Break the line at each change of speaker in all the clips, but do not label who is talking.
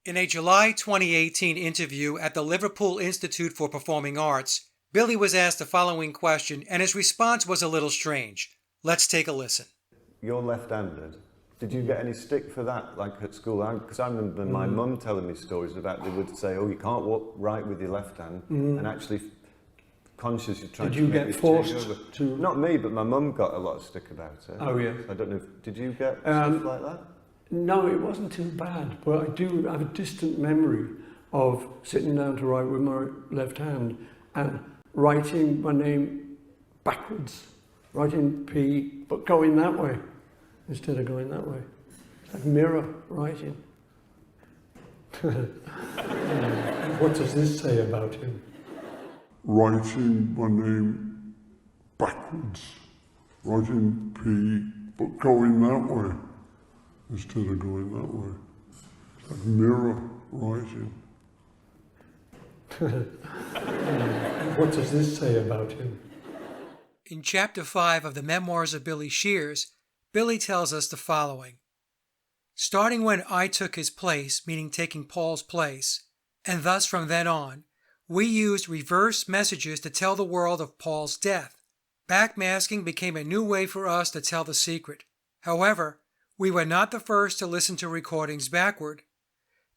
In a July 2018 interview at the Liverpool Institute for Performing Arts, Billy was asked the following question, and his response was a little strange. Let's take a listen.
You're left-handed. Did you get any stick for that, like at school? Because I remember my mum telling me stories about they would say, "Oh, you can't write with your left hand," and actually, consciously trying to make
get
this
forced
change over.
to?
Not me, but my mum got a lot of stick about it.
Oh yeah.
I don't know. Did you get stuff like that?
No, it wasn't too bad, but I do have a distant memory of sitting down to write with my left hand and writing my name backwards, writing P, but going that way instead of going that way. It's like mirror writing. What does this say about him?
Writing my name backwards, writing P, but going that way instead of going that way. It's like mirror writing.
What does this say about him?
In Chapter 5 of the Memoirs of Billy Shears, Billy tells us the following. Starting when I took his place, meaning taking Paul's place, and thus from then on, we used reverse messages to tell the world of Paul's death. Backmasking became a new way for us to tell the secret. However, we were not the first to listen to recordings backward.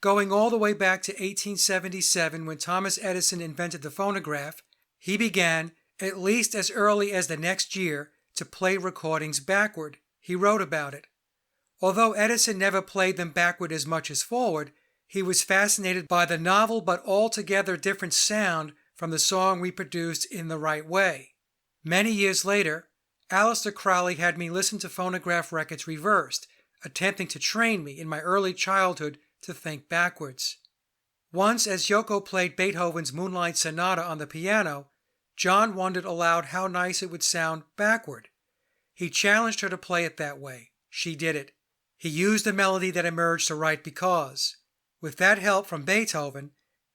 Going all the way back to 1877 when Thomas Edison invented the phonograph, he began, at least as early as the next year, to play recordings backward. He wrote about it. Although Edison never played them backward as much as forward, he was fascinated by the novel but altogether different sound from the song reproduced in the right way. Many years later, Aleister Crowley had me listen to phonograph records reversed, attempting to train me in my early childhood to think backwards. Once, as Yoko played Beethoven's Moonlight Sonata on the piano, John wondered aloud how nice it would sound backward. He challenged her to play it that way. She did it. He used the melody that emerged to write Because. With that help from Beethoven,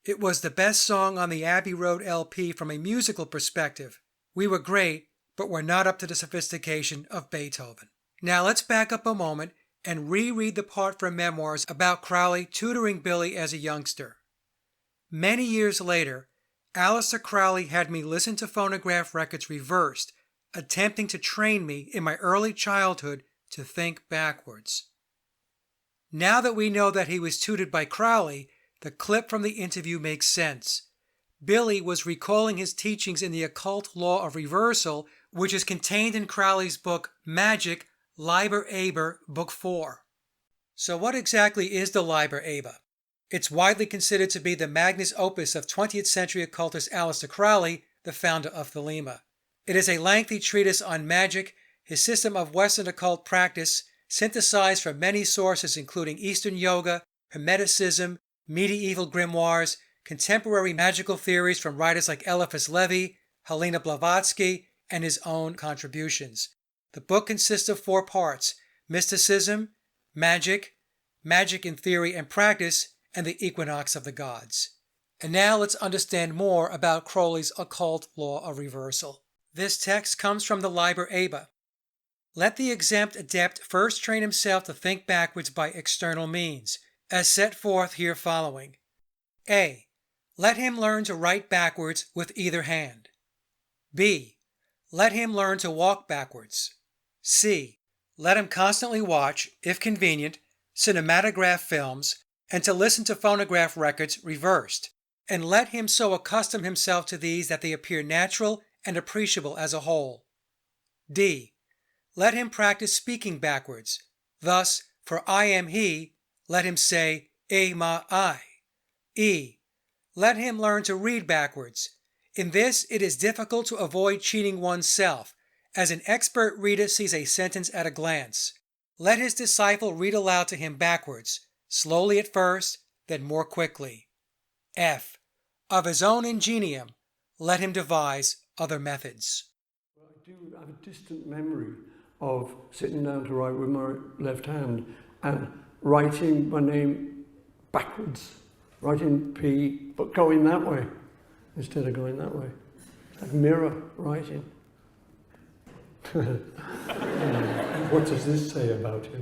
it was the best song on the Abbey Road LP from a musical perspective. We were great, but we're not up to the sophistication of Beethoven. Now let's back up a moment and reread the part from Memoirs about Crowley tutoring Billy as a youngster. Many years later, Aleister Crowley had me listen to phonograph records reversed, attempting to train me in my early childhood to think backwards. Now that we know that he was tutored by Crowley, the clip from the interview makes sense. Billy was recalling his teachings in the Occult Law of Reversal, which is contained in Crowley's book Magic, Liber Aber, Book 4. So what exactly is the Liber Aber? It's widely considered to be the magnus opus of 20th century occultist Aleister Crowley, the founder of Thelema. It is a lengthy treatise on magic, his system of Western occult practice, synthesized from many sources including Eastern Yoga, Hermeticism, medieval grimoires, contemporary magical theories from writers like Eliphas Levi, Helena Blavatsky, and his own contributions. The book consists of 4 parts: mysticism, magic, magic in theory and practice, and the equinox of the gods. And now let's understand more about Crowley's Occult Law of Reversal. This text comes from the Liber Aber. Let the exempt adept first train himself to think backwards by external means, as set forth here following. A. Let him learn to write backwards with either hand. B. Let him learn to walk backwards. C. Let him constantly watch, if convenient, cinematograph films, and to listen to phonograph records reversed, and let him so accustom himself to these that they appear natural and appreciable as a whole. D. Let him practice speaking backwards. Thus, for I am he, let him say, E ma I. E. Let him learn to read backwards. In this, it is difficult to avoid cheating oneself, as an expert reader sees a sentence at a glance. Let his disciple read aloud to him backwards, slowly at first, then more quickly. F. Of his own ingenium, let him devise other methods.
I do have a distant memory of sitting down to write with my left hand and writing my name backwards, writing P, but going that way instead of going that way. It's like mirror writing. What does this say about him?